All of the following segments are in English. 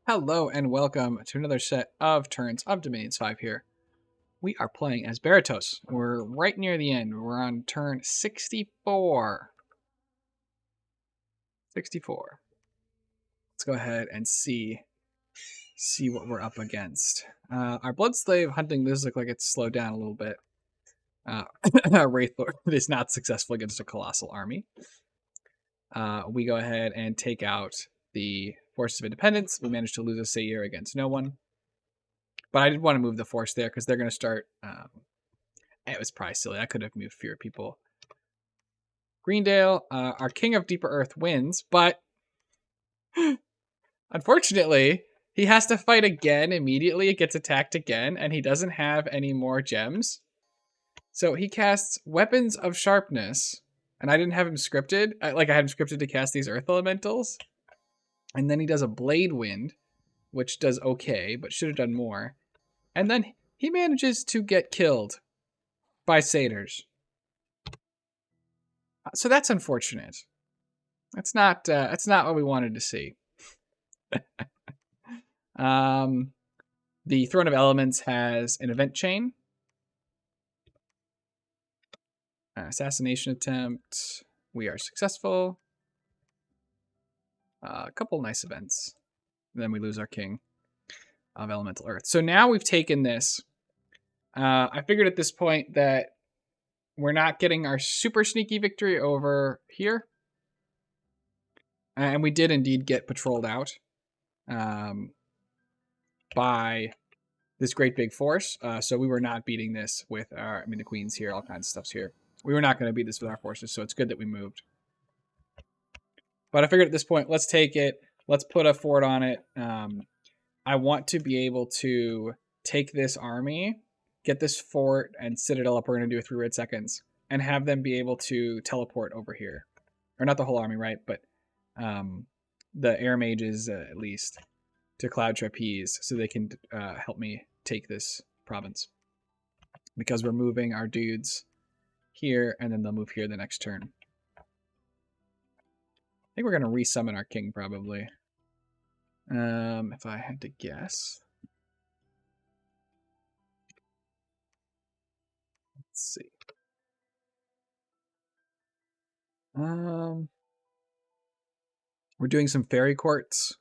Hello and welcome to another set of turns of Dominions 5 here. We are playing as Berytos. We're right near the end. We're on turn 64. 64. Let's go ahead and see what we're up against. Our Bloodslave hunting does look like it's slowed down a little bit. Wraithlord is not successful against a colossal army. We go ahead and take out the Forces of Independence. We managed to lose a Seir against no one. But I did want to move the force there because they're going to start. It was probably silly. I could have moved fewer people. Greendale, our King of Deeper Earth wins, but unfortunately, he has to fight again immediately. It gets attacked again, and he doesn't have any more gems. So he casts Weapons of Sharpness, and I didn't have him scripted. I had him scripted to cast these Earth Elementals. And then he does a Blade Wind, which does okay, but should have done more. And then he manages to get killed by satyrs. So that's unfortunate. That's not what we wanted to see. The Throne of Elements has an event chain. Assassination attempt. We are successful. A couple nice events. And then we lose our king of Elemental Earth. So now we've taken this. I figured at this point that we're not getting our super sneaky victory over here. And we did indeed get patrolled out by this great big force. So we were not beating this with our, the queen's here, all kinds of stuff's here. We were not going to beat this with our forces, so it's good that we moved. But I figured at this point, let's take it. Let's put a fort on it. I want to be able to take this army, get this fort and citadel up. We're going to do a 3 red seconds and have them be able to teleport over here. Or not the whole army, right? But the air mages, at least, to Cloud Trapeze so they can help me take this province. Because we're moving our dudes here, and then they'll move here the next turn. I think we're going to resummon our king, probably. If I had to guess. Let's see. We're doing some fairy courts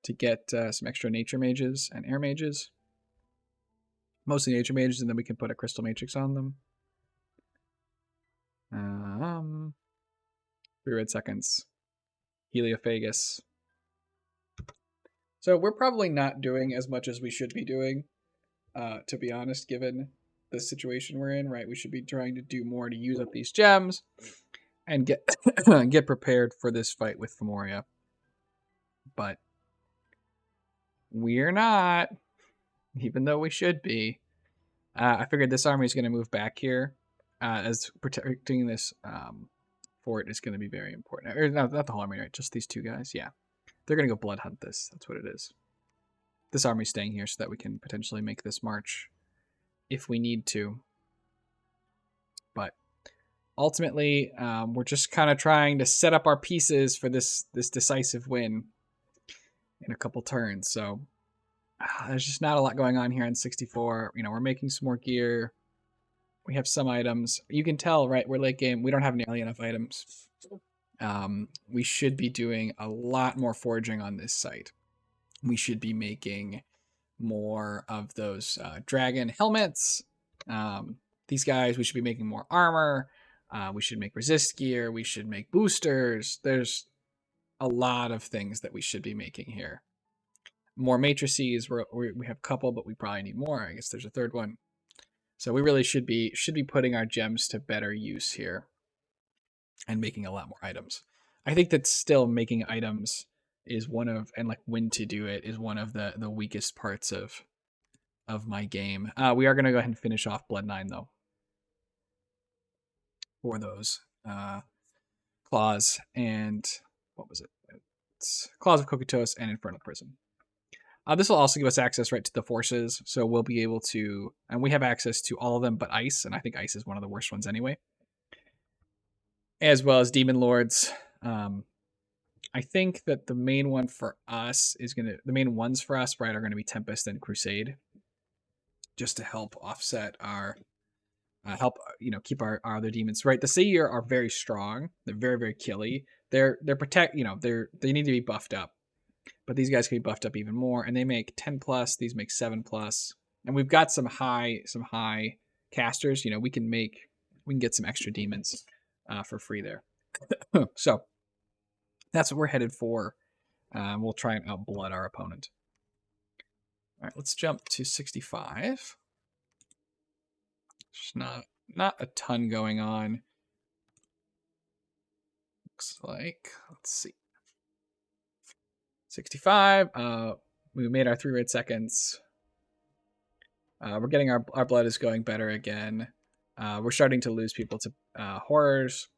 to get some extra nature mages and air mages. Mostly nature mages, and then we can put a crystal matrix on them. 3 red seconds. Heliophagus. So we're probably not doing as much as we should be doing, to be honest, given the situation we're in, right? We should be trying to do more to use up these gems and get get prepared for this fight with Femoria. But we're not, even though we should be. I figured this army is going to move back here, as protecting this fort is going to be very important. Or not the whole army, right? Just these two guys. Yeah. They're going to go blood hunt this. That's what it is. This army's staying here so that we can potentially make this march if we need to. But ultimately, we're just kind of trying to set up our pieces for this decisive win in a couple turns. So there's just not a lot going on here on 64. You know, we're making some more gear. We have some items. You can tell, right? We're late game. We don't have nearly enough items. We should be doing a lot more foraging on this site. We should be making more of those dragon helmets. These guys, we should be making more armor. We should make resist gear. We should make boosters. There's a lot of things that we should be making here. More matrices. We have a couple, but we probably need more. I guess there's a third one. So we really should be putting our gems to better use here and making a lot more items. I think that still making items is one of, and like when to do it is one of the weakest parts of my game. We are going to go ahead and finish off Blood 9 though for those claws and what was it? It's Claws of Kokutos and Infernal Prison. This will also give us access right to the forces, so we'll be able to, and we have access to all of them but Ice, and I think Ice is one of the worst ones anyway. As well as Demon Lords. I I think that the main one for us the main ones for us, right, are gonna be Tempest and Crusade, just to help offset our, keep our other demons, right. The Seer are very strong. They're very, very killy. They're they need to be buffed up, but these guys can be buffed up even more, and they make 10 plus. These make 7 plus, and we've got some high casters. We can get some extra demons for free there. So that's what we're headed for. We'll try and outblood our opponent. All right, let's jump to 65. There's not a ton going on. Looks like, let's see. 65. We made our 3 red seconds. We're getting our blood is going better again. We're starting to lose people to horrors,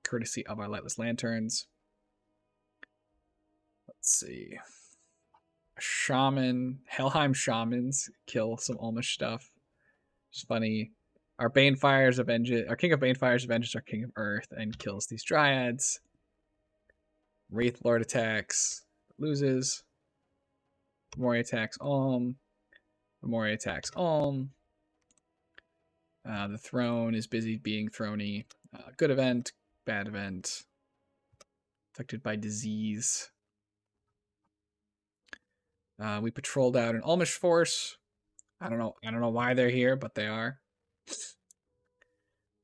courtesy of our lightless lanterns. Let's see. Shaman, Helheim shamans kill some Almish stuff. It's funny. Our King of Banefire's avenges our King of Earth and kills these dryads. Wraith Lord attacks, loses. Mori attacks Mori attacks the throne is busy being throny. Good event, bad event. Affected by disease. We patrolled out an Almish force. I don't know why they're here, but they are.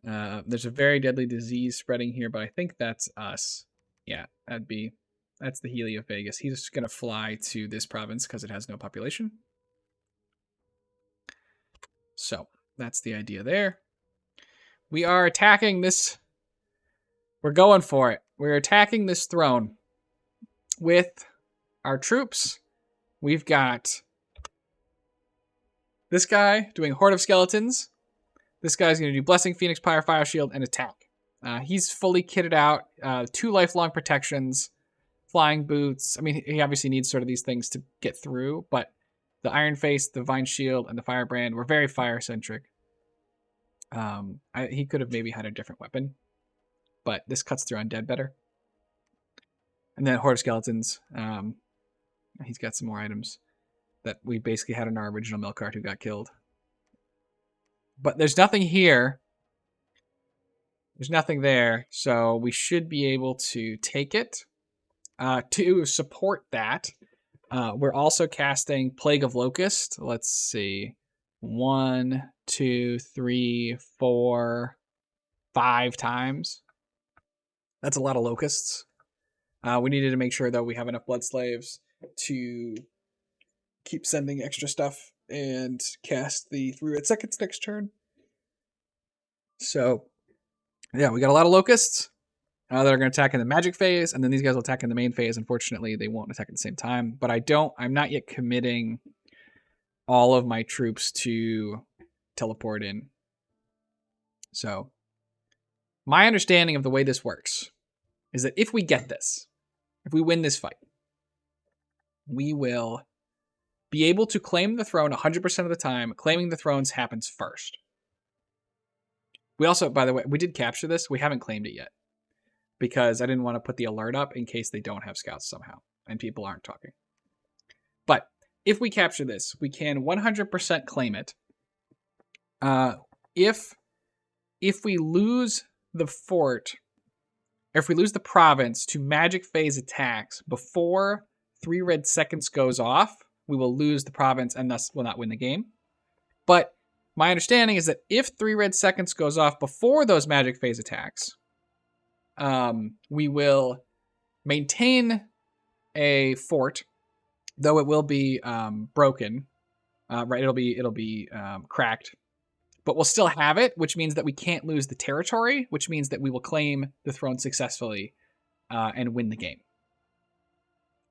There's a very deadly disease spreading here, but I think that's us. Yeah, that's the Heliophagus. He's just gonna fly to this province because it has no population. So that's the idea there. We are attacking this. We're going for it. We're attacking this throne with our troops. We've got this guy doing Horde of Skeletons. This guy's going to do Blessing, Phoenix, Pyre, Fire Shield, and Attack. He's fully kitted out. 2 lifelong protections, flying boots. I mean, he obviously needs sort of these things to get through, but the Iron Face, the Vine Shield, and the Firebrand were very fire-centric. He could have maybe had a different weapon, but this cuts through undead better. And then Horde of Skeletons. He's got some more items that we basically had in our original milk cart who got killed. But there's nothing here. There's nothing there, so we should be able to take it. To support that, we're also casting Plague of Locust. Let's see. 1, 2, 3, 4, 5 times. That's a lot of locusts. We needed to make sure that we have enough blood slaves to keep sending extra stuff and cast the 3 red seconds next turn. So, yeah, we got a lot of locusts that are going to attack in the magic phase, and then these guys will attack in the main phase. Unfortunately, they won't attack at the same time. But I'm not yet committing all of my troops to teleport in. So, my understanding of the way this works is that if we get this, if we win this fight, we will be able to claim the throne 100% of the time. Claiming the thrones happens first. We also, by the way, we did capture this. We haven't claimed it yet because I didn't want to put the alert up in case they don't have scouts somehow and people aren't talking. But if we capture this, we can 100% claim it. If we lose the fort, or if we lose the province to magic phase attacks before 3 red seconds goes off, we will lose the province and thus will not win the game. But my understanding is that if 3 red seconds goes off before those magic phase attacks, we will maintain a fort, though it will be broken. Right, it'll be cracked, but we'll still have it, which means that we can't lose the territory, which means that we will claim the throne successfully and win the game.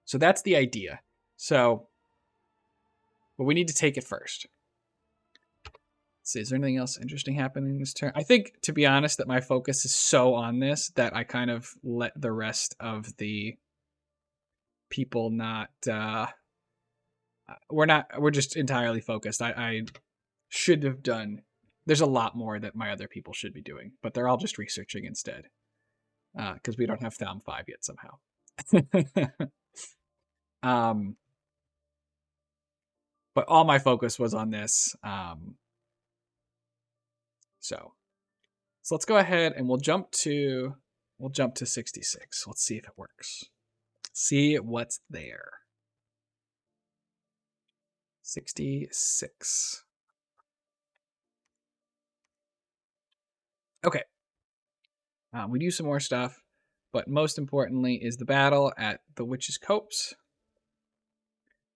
So that's the idea. So, but we need to take it first. Let's see, is there anything else interesting happening this turn? I think, to be honest, that my focus is so on this that I kind of let the rest of the people not... we're just entirely focused. I should have done... There's a lot more that my other people should be doing, but they're all just researching instead. Because we don't have Thalm 5 yet somehow. um, but all my focus was on this. So let's go ahead and we'll jump to 66. Let's see if it works. See what's there. 66. Okay. We do some more stuff, but most importantly is the battle at the Witch's Copse.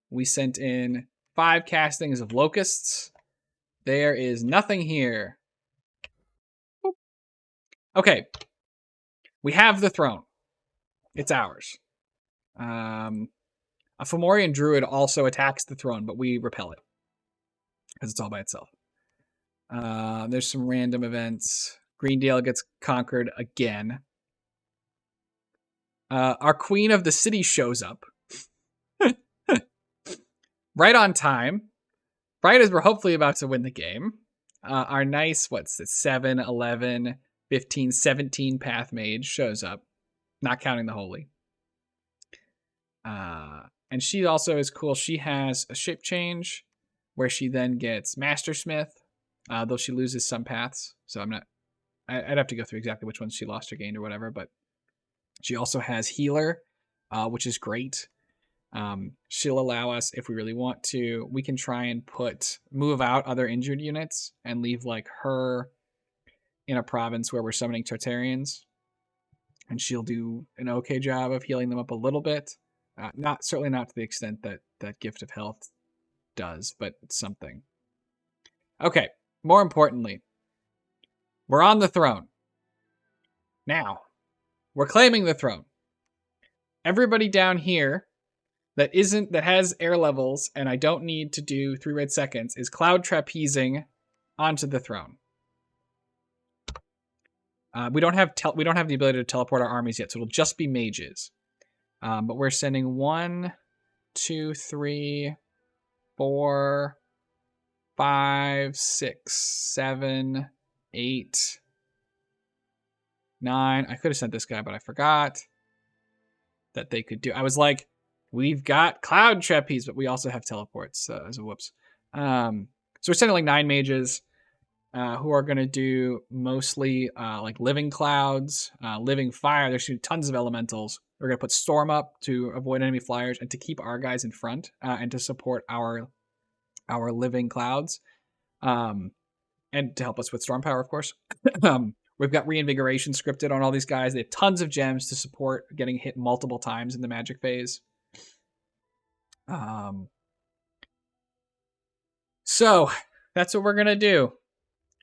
We sent in 5 castings of locusts. There is nothing here. Okay. We have the throne. It's ours. A Fomorian druid also attacks the throne, but we repel it because it's all by itself. There's some random events. Greendale gets conquered again. Our queen of the city shows up. Right on time. Right as we're hopefully about to win the game. Our nice, 7, 11, 15, 17 path mage shows up. Not counting the holy. And she also is cool. She has a shape change where she then gets Master Smith, though she loses some paths. So I'd have to go through exactly which ones she lost or gained or whatever, but she also has Healer, which is great. She'll allow us, if we really want to, we can try and move out other injured units and leave like her in a province where we're summoning Tartarians. And she'll do an okay job of healing them up a little bit. Certainly not to the extent that Gift of Health does, but it's something. Okay, more importantly, we're on the throne. Now, we're claiming the throne. Everybody down here that has air levels and I don't need to do 3 red seconds is cloud trapezing onto the throne. We don't have the ability to teleport our armies yet, so it'll just be mages. But we're sending 1, 2, 3, 4, 5, 6, 7, 8, 9. I could have sent this guy, but I forgot that they could do. I was like, we've got cloud trapeze, but we also have teleports as a whoops. So we're sending like 9 mages who are going to do mostly like living clouds, living fire. There's tons of elementals. We're going to put storm up to avoid enemy flyers and to keep our guys in front and to support our living clouds. And to help us with storm power, of course. We've got reinvigoration scripted on all these guys. They have tons of gems to support getting hit multiple times in the magic phase. So that's what we're going to do.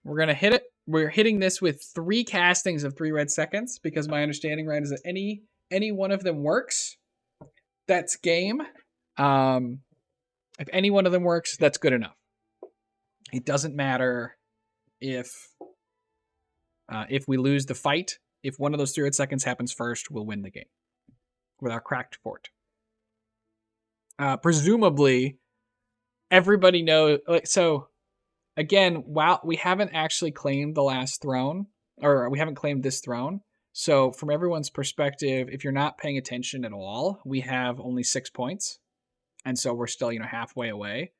We're going to hit it. We're hitting this with 3 castings of 3 red seconds because my understanding, right, is that any one of them works, that's game. If any one of them works, that's good enough. It doesn't matter if we lose the fight. If one of those 3 red seconds happens first, we'll win the game with our cracked fort. Presumably, everybody knows. So, again, while we haven't actually claimed the last throne, or we haven't claimed this throne. So, from everyone's perspective, if you're not paying attention at all, we have only 6 points, and so we're still halfway away.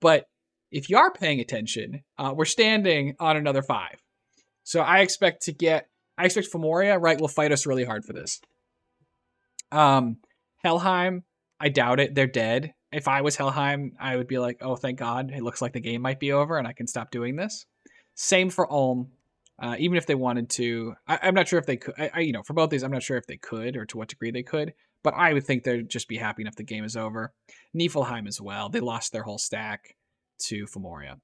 But if you are paying attention, we're standing on another 5. So I expect Fomoria, right, will fight us really hard for this. Helheim, I doubt it. They're dead. If I was Helheim, I would be like, oh, thank God. It looks like the game might be over and I can stop doing this. Same for Ulm. Even if they wanted to, I'm not sure if they could. For both these, I'm not sure if they could or to what degree they could. But I would think they'd just be happy enough the game is over. Niflheim as well. They lost their whole stack to Fomoria.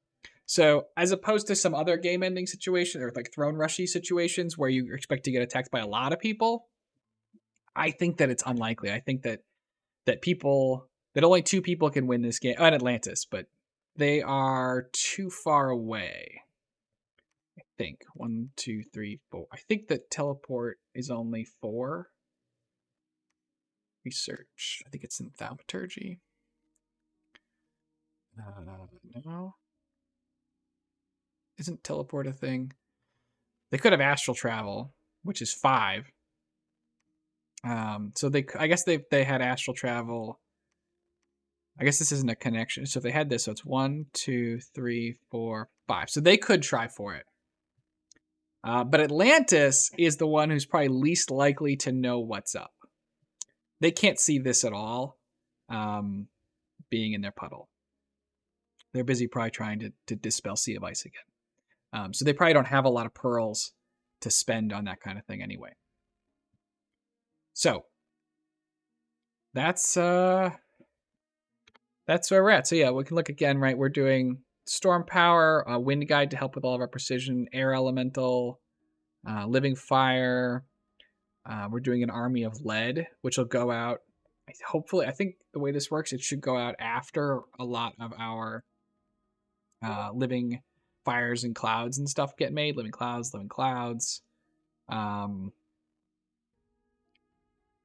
So as opposed to some other game-ending situations or like throne rushy situations where you expect to get attacked by a lot of people, I think that it's unlikely. I think that only 2 people can win this game at Atlantis, but they are too far away. I think 1, 2, 3, 4. I think that teleport is only 4. Research. I think it's in thaumaturgy. No. Isn't teleport a thing? They could have astral travel, which is 5. So I guess they had astral travel. I guess this isn't a connection. So if they had this, so it's 1, 2, 3, 4, 5. So they could try for it. But Atlantis is the one who's probably least likely to know what's up. They can't see this at all, being in their puddle. They're busy probably trying to dispel Sea of Ice again. So they probably don't have a lot of pearls to spend on that kind of thing anyway. So that's where we're at. So yeah, we can look again, right? We're doing storm power, wind guide to help with all of our precision, air elemental, living fire. We're doing an army of lead, which will go out. Hopefully, I think the way this works, it should go out after a lot of our living fires and clouds and stuff get made. Living clouds.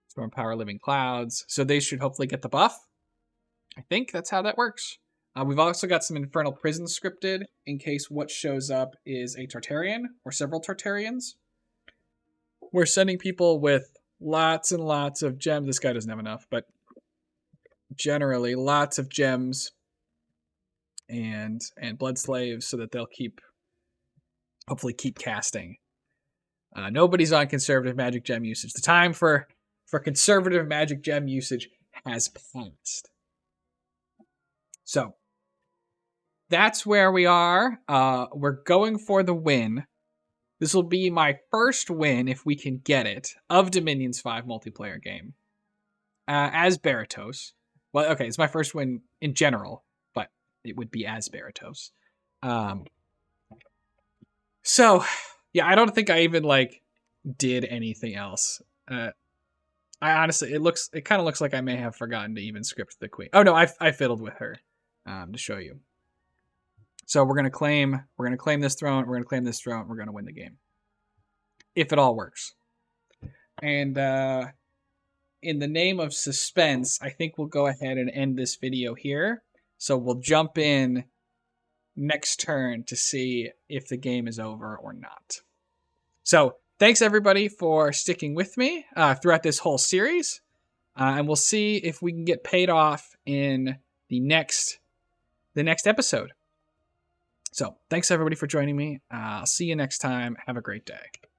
Storm power, living clouds. So they should hopefully get the buff. I think that's how that works. We've also got some Infernal Prison scripted in case what shows up is a Tartarian or several Tartarians. We're sending people with lots and lots of gems. This guy doesn't have enough, but generally lots of gems and blood slaves so that they'll hopefully keep casting. Nobody's on conservative magic gem usage. The time for conservative magic gem usage has passed. So that's where we are. We're going for the win. This will be my first win, if we can get it, of Dominion's 5 multiplayer game. As Berytos. Well, okay, it's my first win in general, but it would be as Berytos. So, yeah, I don't think I even, did anything else. I honestly, it kind of looks like I may have forgotten to even script the queen. Oh, no, I fiddled with her to show you. So we're gonna claim this throne. We're gonna claim this throne. We're gonna win the game, if it all works. And in the name of suspense, I think we'll go ahead and end this video here. So we'll jump in next turn to see if the game is over or not. So thanks everybody for sticking with me throughout this whole series, and we'll see if we can get paid off in the next episode. So thanks everybody for joining me. I'll see you next time. Have a great day.